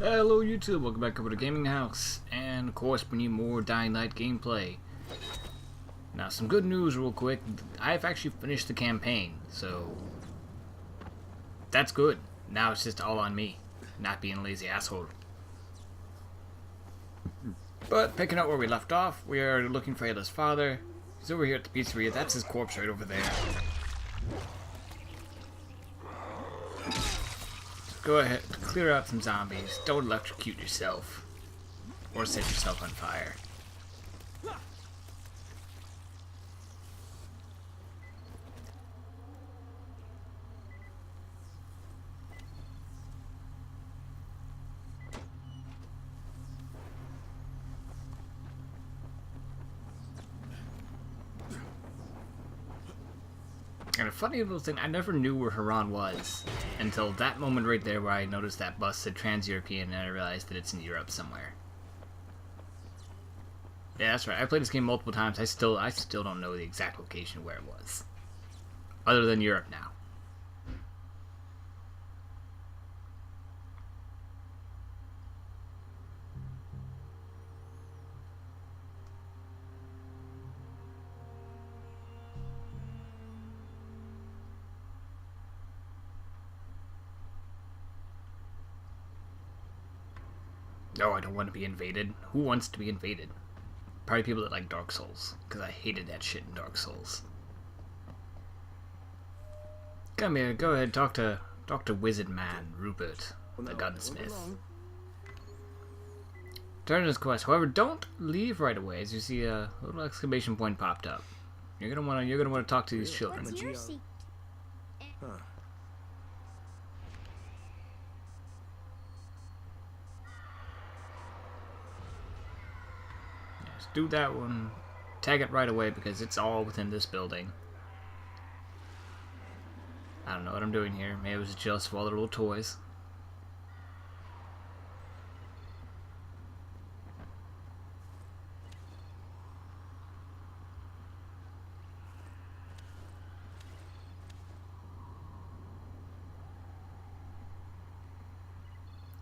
Hello YouTube, welcome back over to GamingHouse, and of course we need more Dying Light gameplay. Now some good news real quick, I've actually finished the campaign, so that's good. Now it's just all on me, not being a lazy asshole. But picking up where we left off, we are looking for Ayla's father. He's over here at the pizzeria, that's his corpse right over there. Go ahead, clear out some zombies. Don't electrocute yourself. Or set yourself on fire. And a funny little thing, I never knew where Haran was until that moment right there where I noticed that bus said Trans-European and I realized that it's in Europe somewhere. Yeah, that's right. I played this game multiple times. I still don't know the exact location where it was. Other than Europe now. No, I don't want to be invaded. Who wants to be invaded? Probably people that like Dark Souls, because I hated that shit in Dark Souls. Come here, go ahead, talk to Wizard Man, Rupert, the gunsmith. Turn this quest. However, don't leave right away, as you see a little exclamation point popped up. You're gonna wanna talk to these children. What's your secret? Huh. Do that one. Tag it right away because it's all within this building. I don't know what I'm doing here. Maybe I was jealous of all the little toys.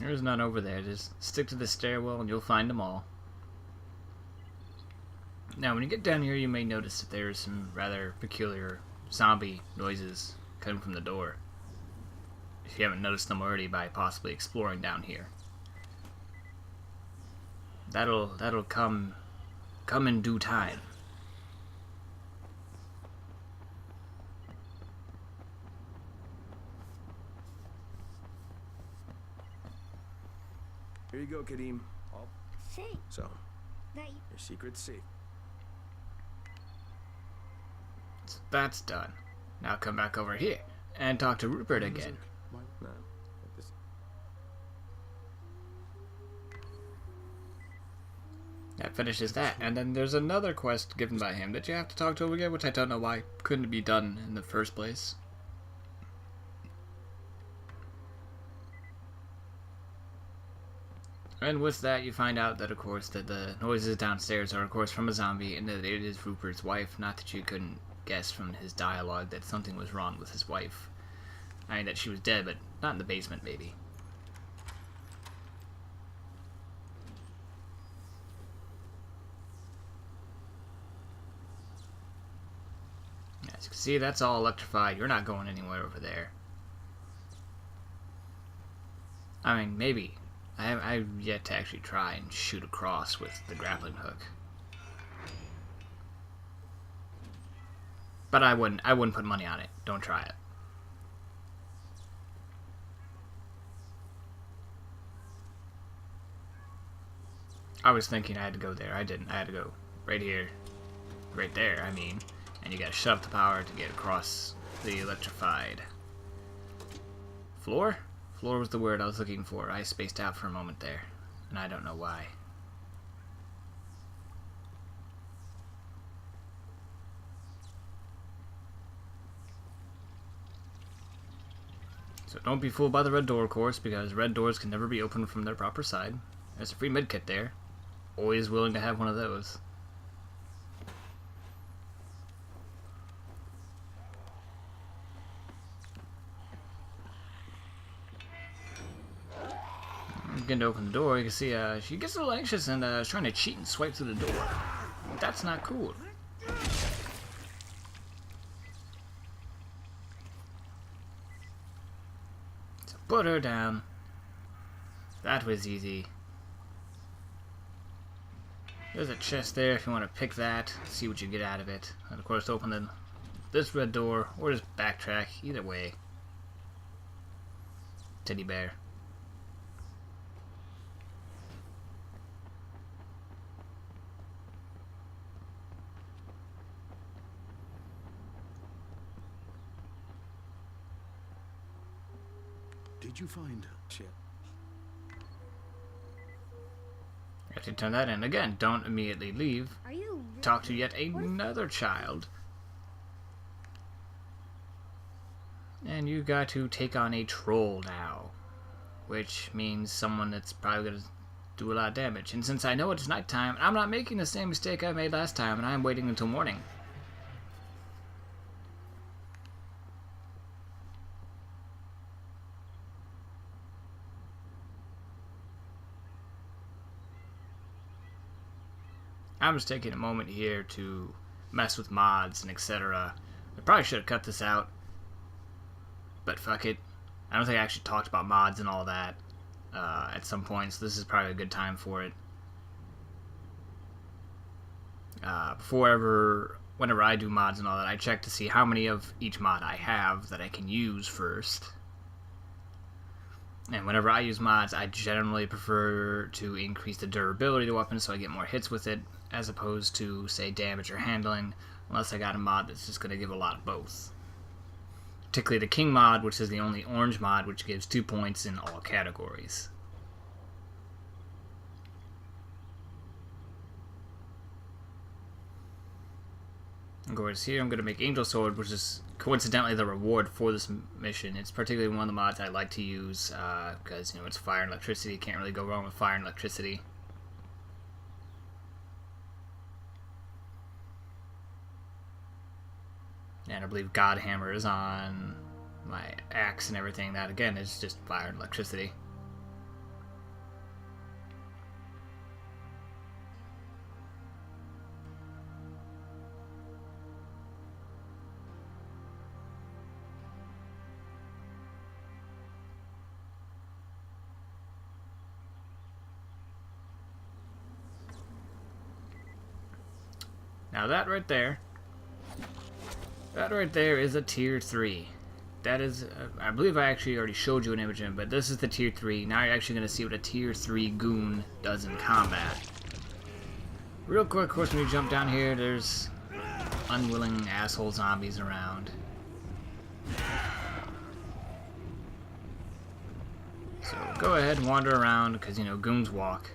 There's none over there. Just stick to the stairwell and you'll find them all. Now, when you get down here, you may notice that there's some rather peculiar zombie noises coming from the door. If you haven't noticed them already by possibly exploring down here. That'll come in due time. Here you go, Kadeem. Thanks. So, That you... your secret's safe. So that's done. Now come back over here and talk to Rupert again. Why not? Like this. That finishes that, and then there's another quest given by him that you have to talk to him again, which I don't know why couldn't be done in the first place. And with that, you find out that, of course, that the noises downstairs are, of course, from a zombie, and that it is Rupert's wife. Not that you couldn't guess from his dialogue that something was wrong with his wife. I mean, that she was dead, but not in the basement, maybe. As you can see, that's all electrified. You're not going anywhere over there. I mean, maybe. I've yet to actually try and shoot across with the grappling hook. But I wouldn't put money on it. Don't try it. I was thinking I had to go there. I didn't. I had to go right here. Right there, I mean. And you gotta shut off the power to get across the electrified floor? Floor was the word I was looking for. I spaced out for a moment there. And I don't know why. So don't be fooled by the red door, of course, because red doors can never be opened from their proper side. There's a free medkit there. Always willing to have one of those. begin to open the door, you can see she gets a little anxious and is trying to cheat and swipe through the door. That's not cool. So put her down. That was easy. There's a chest there if you want to pick that, see what you get out of it. And of course open this red door, or just backtrack, either way. Teddy bear. Did you find shit? You have to turn that in. Again, don't immediately leave. Are you Talk to yet another child. And you got to take on a troll now. Which means someone that's probably going to do a lot of damage. And since I know it's nighttime, I'm not making the same mistake I made last time, and I'm waiting until morning. I'm just taking a moment here to mess with mods and etc. I probably should have cut this out, but fuck it. I don't think I actually talked about mods and all that at some point, so this is probably a good time for it. Whenever I do mods and all that, I check to see how many of each mod I have that I can use first. And whenever I use mods, I generally prefer to increase the durability of the weapon so I get more hits with it, as opposed to, say, damage or handling, unless I got a mod that's just going to give a lot of both. Particularly the King mod, which is the only orange mod, which gives 2 points in all categories. Of course, here I'm going to make Angel Sword, which is coincidentally the reward for this mission. It's particularly one of the mods I like to use, because, you know, it's fire and electricity. Can't really go wrong with fire and electricity. And I believe Godhammer is on my axe and everything. That, again, is just fire and electricity. Now that right there is a tier 3. That is, I believe I actually already showed you an image of it, but this is the tier 3. Now you're actually going to see what a tier 3 goon does in combat. Real quick, of course, when you jump down here, there's unwilling asshole zombies around. So go ahead and wander around, because, you know, goons walk.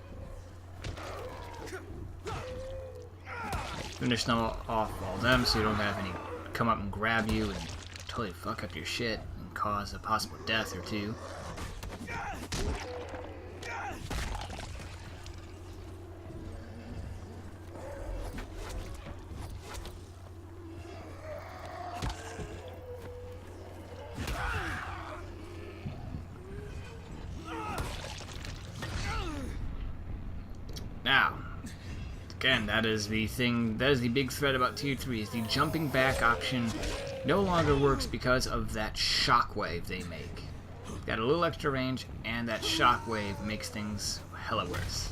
Finish them off all of them so you don't have any come up and grab you and totally fuck up your shit and cause a possible death or two. Now, again, that is the thing, that is the big threat about tier 3, is the jumping back option no longer works because of that shockwave they make. Got a little extra range, and that shockwave makes things hella worse.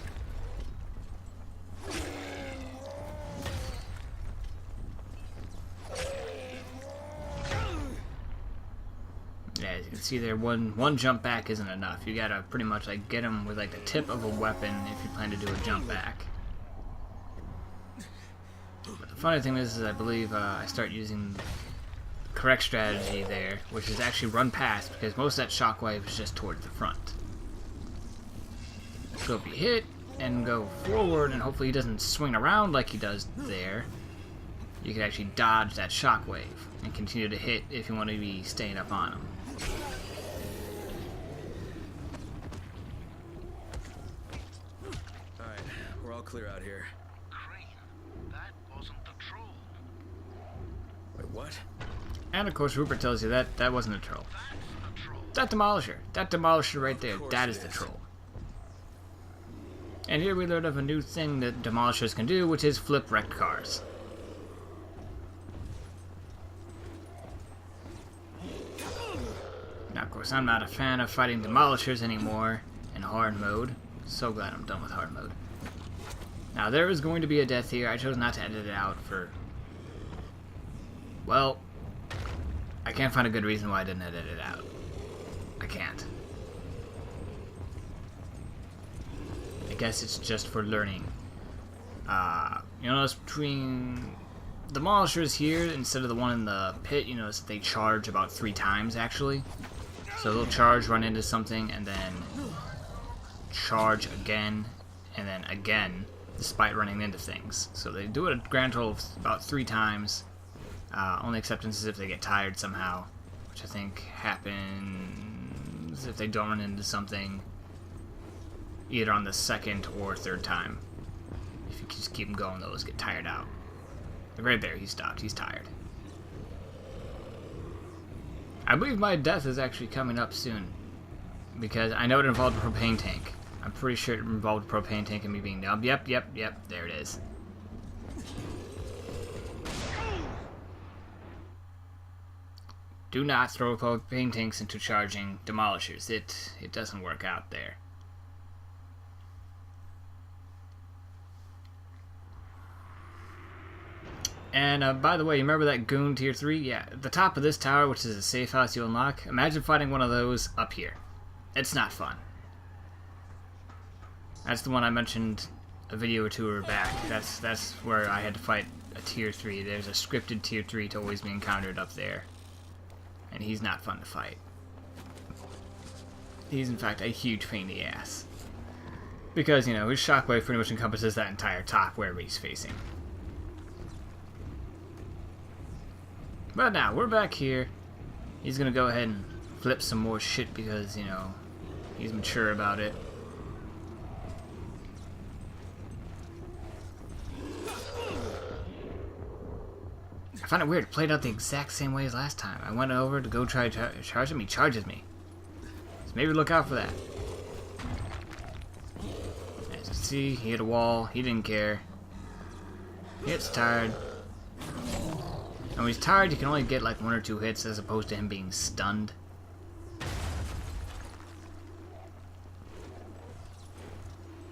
Yeah, as you can see there, one jump back isn't enough. You gotta pretty much like get them with like the tip of a weapon if you plan to do a jump back. But the funny thing is I believe I start using the correct strategy there, which is actually run past, because most of that shockwave is just towards the front. So if you hit and go forward, and hopefully he doesn't swing around like he does there, you can actually dodge that shockwave and continue to hit if you want to be staying up on him. Alright, we're all clear out here. That wasn't the troll. Wait, what? And of course Rupert tells you that wasn't a troll. That's the troll. That demolisher right there, Of course that it is the is. troll. And here we learned of a new thing that demolishers can do, which is flip wrecked cars. Now, of course, I'm not a fan of fighting demolishers anymore in hard mode. So glad I'm done with hard mode. Now, there is going to be a death here. I chose not to edit it out for... Well, I can't find a good reason why I didn't edit it out. I can't. I guess it's just for learning. You notice between demolishers here, instead of the one in the pit, you notice that they charge about 3 times, actually. So they'll charge, run into something, and then charge again, and then again, despite running into things. So they do it a grand total of about 3 times. Only acceptance is if they get tired somehow, which I think happens if they don't run into something either on the 2nd or 3rd time. If you just keep them going, they'll just get tired out. Like right there, he stopped. He's tired. I believe my death is actually coming up soon, because I know it involved a propane tank. I'm pretty sure it involved a propane tank and me being nubbed. Yep, there it is. Do not throw propane tanks into charging demolishers. It doesn't work out there. And by the way, you remember that goon tier 3? Yeah, at the top of this tower, which is a safe house you unlock, imagine fighting one of those up here. It's not fun. That's the one I mentioned a video or two back. That's where I had to fight a tier 3. There's a scripted tier 3 to always be encountered up there. And he's not fun to fight. He's in fact a huge pain in the ass. Because, you know, his shockwave pretty much encompasses that entire top wherever he's facing. But now, we're back here. He's gonna go ahead and flip some more shit because, you know, he's mature about it. I find it weird. It played out the exact same way as last time. I went over to go try to charge him. He charges me. So maybe look out for that. As you see, he hit a wall. He didn't care. He gets tired. And when he's tired, you can only get like 1 or 2 hits as opposed to him being stunned.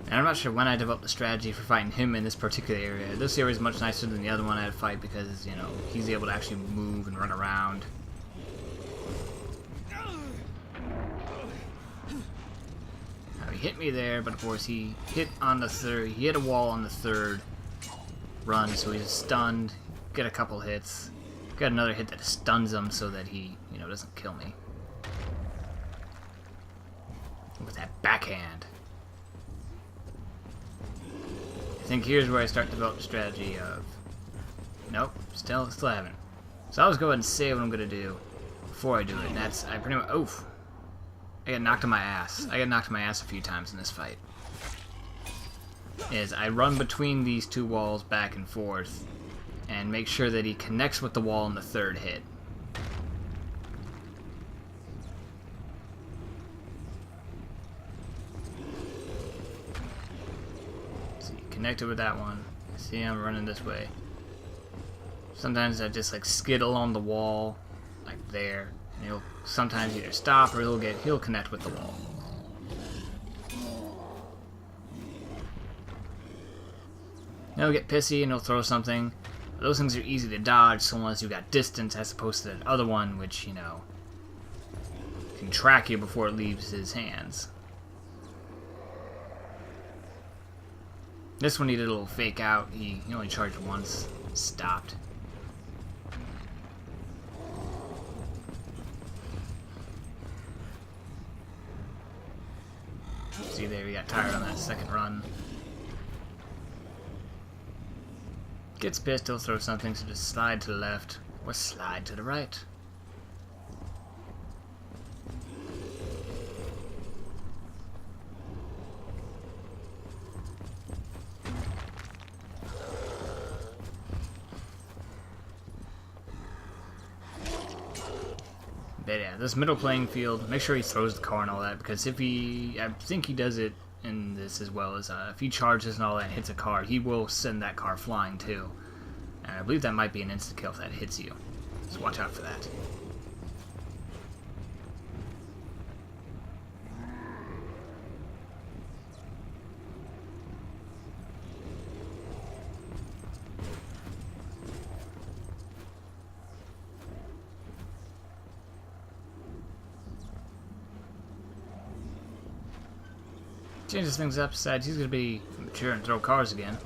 And I'm not sure when I developed the strategy for fighting him in this particular area. This area is much nicer than the other one I had to fight because, you know, he's able to actually move and run around. Now, he hit me there, but of course he hit on the 3rd. He hit a wall on the 3rd run, so he's stunned. Get a couple hits. Got another hit that stuns him so that he, you know, doesn't kill me. With that backhand. I think here's where I start to develop the strategy of... Nope, still haven't. So I'll just go ahead and say what I'm going to do before I do it. And that's, I pretty much... Oof. I got knocked on my ass. I got knocked on my ass a few times in this fight. Is I run between these 2 walls back and forth and make sure that he connects with the wall in the 3rd hit. Connected with that one. See, I'm running this way. Sometimes I just like skid along the wall, like there. And he'll sometimes either stop or he'll connect with the wall. He'll get pissy and he'll throw something. Those things are easy to dodge so long as you got distance, as opposed to that other one, which, you know, can track you before it leaves his hands. This one he did a little fake out. He only charged once. Stopped. See there, he got tired on that 2nd run. Gets pissed, he'll throw something, so just slide to the left or slide to the right. But yeah, this middle playing field, make sure he throws the car and all that, because if he, I think he does it in this, as well as if he charges and all that, hits a car, he will send that car flying too. And I believe that might be an insta-kill if that hits you. So watch out for that. Changes things up, decides he's going to be mature and throw cars again.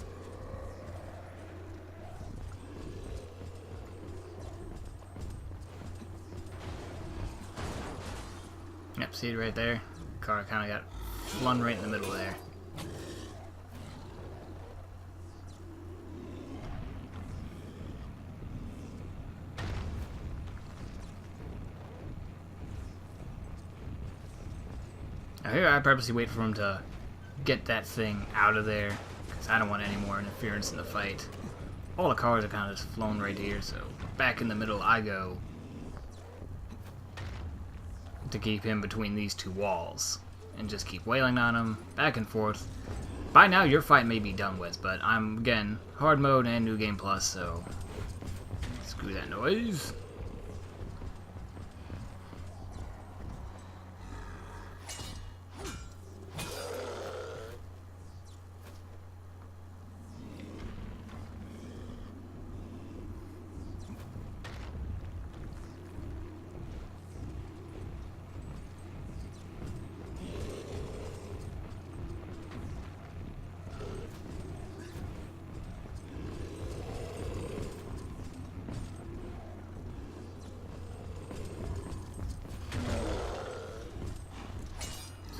Yep, see it right there? Car kind of got flung right in the middle there. Now here I purposely wait for him to get that thing out of there, because I don't want any more interference in the fight. All the cars are kind of just flown right here, so back in the middle I go to keep him between these two walls and just keep wailing on him back and forth. By now your fight may be done with, but I'm, again, hard mode and new game plus, so screw that noise.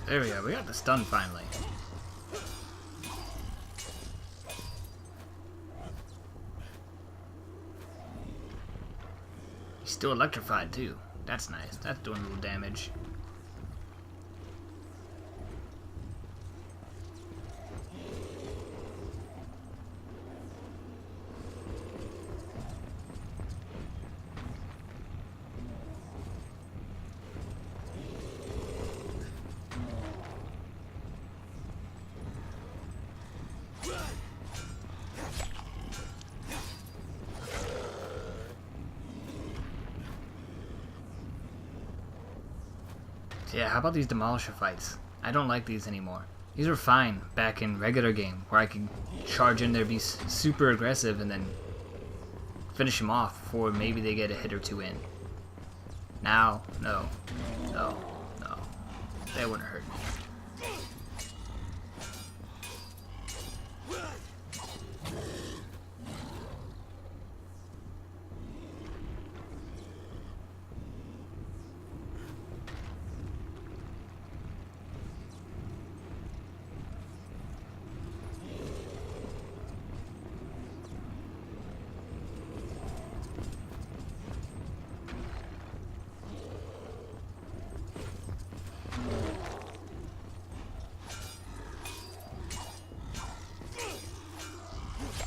There we go, we got the stun finally. He's still electrified too. That's nice. That's doing a little damage. Yeah, how about these demolisher fights? I don't like these anymore. These were fine back in regular game, where I could charge in there, be super aggressive, and then finish them off before maybe they get a hit or two in. Now, no. No. No. They wouldn't hurt me.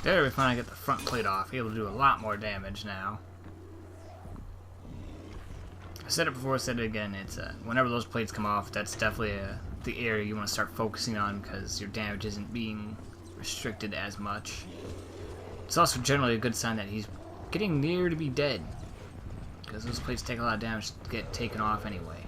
There, we finally get the front plate off. Able to do a lot more damage now. I said it before, I said it again. It's whenever those plates come off, that's definitely the area you want to start focusing on, because your damage isn't being restricted as much. It's also generally a good sign that he's getting near to be dead, because those plates take a lot of damage to get taken off anyway.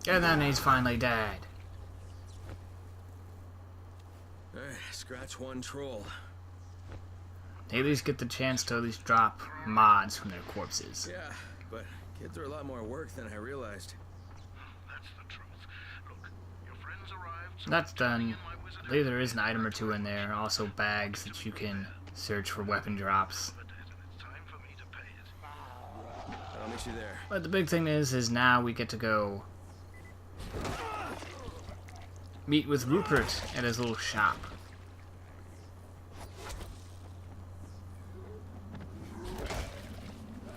And then he's finally dead. Scratch one troll. They at least get the chance to at least drop mods from their corpses. Yeah, but kids are a lot more work than I realized. That's the truth. Look, your friends arrived. So That's done. I believe there is an item or two in there. Also bags that you can search for weapon drops. it's time for me to pay it. I don't meet you there. But the big thing is now we get to go meet with Rupert at his little shop.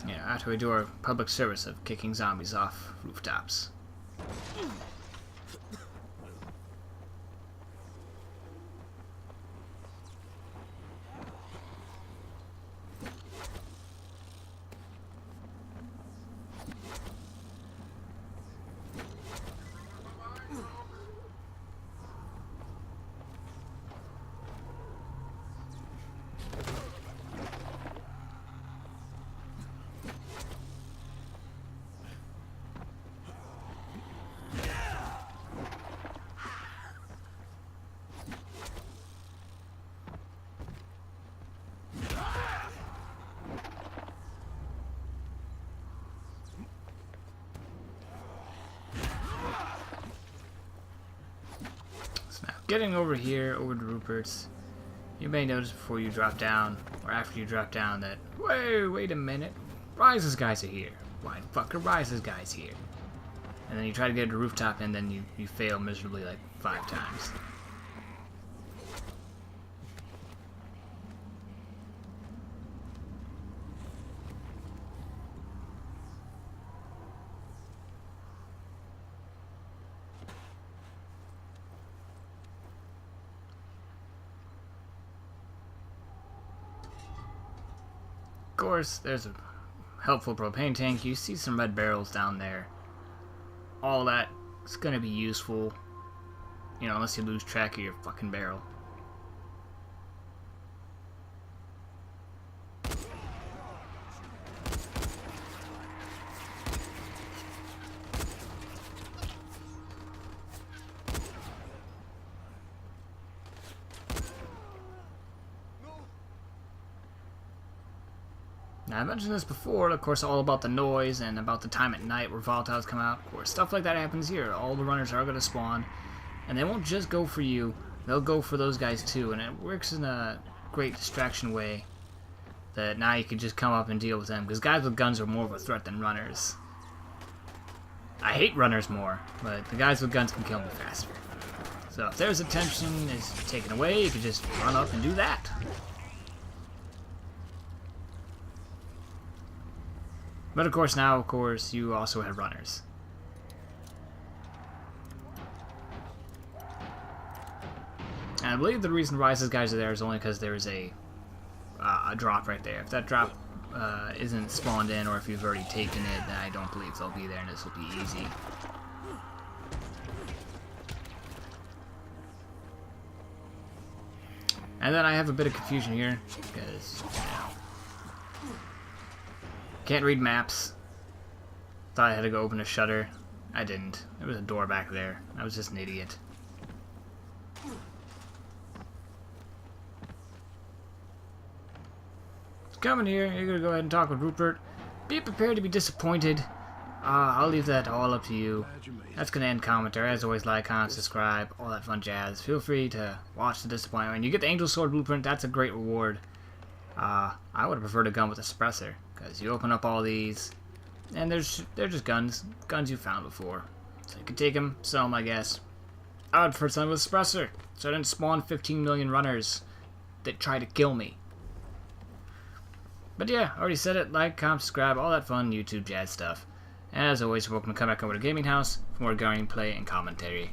Yeah, after we do our public service of kicking zombies off rooftops. Getting over here, over to Rupert's, you may notice before you drop down, or after you drop down, that, wait a minute, Rise's guys are here. Why the fuck are Rise's guys here? And then you try to get to the rooftop, and then you fail miserably like 5 times. Of course, there's a helpful propane tank. You see some red barrels down there. All that is going to be useful, you know, unless you lose track of your fucking barrel. Now, I mentioned this before, of course, all about the noise and about the time at night where volatiles come out. Of course, stuff like that happens here. All the runners are going to spawn, and they won't just go for you, they'll go for those guys too, and it works in a great distraction way that now you can just come up and deal with them, because guys with guns are more of a threat than runners. I hate runners more, but the guys with guns can kill me faster. So if there's attention is taken away, you can just run up and do that. But of course now, you also have runners. And I believe the reason Rise's guys are there is only because there is a drop right there. If that drop isn't spawned in, or if you've already taken it, then I don't believe they'll be there, and this will be easy. And then I have a bit of confusion here, because, you know, can't read maps. Thought I had to go open a shutter. I didn't. There was a door back there. I was just an idiot. Coming here, you're gonna go ahead and talk with Rupert. Be prepared to be disappointed. I'll leave that all up to you. That's gonna end commentary. As always, like, comment, subscribe, all that fun jazz. Feel free to watch the disappointment. When you get the Angel Sword Blueprint, that's a great reward. I would have preferred a gun with a suppressor, because you open up all these, and they're just guns you found before. So you could take them, sell them, I guess. I would prefer something with a suppressor, so I didn't spawn 15 million runners that try to kill me. But yeah, already said it. Like, comment, subscribe, all that fun YouTube jazz stuff. And as always, you're welcome to come back over to GamingHouse for more gameplay and commentary.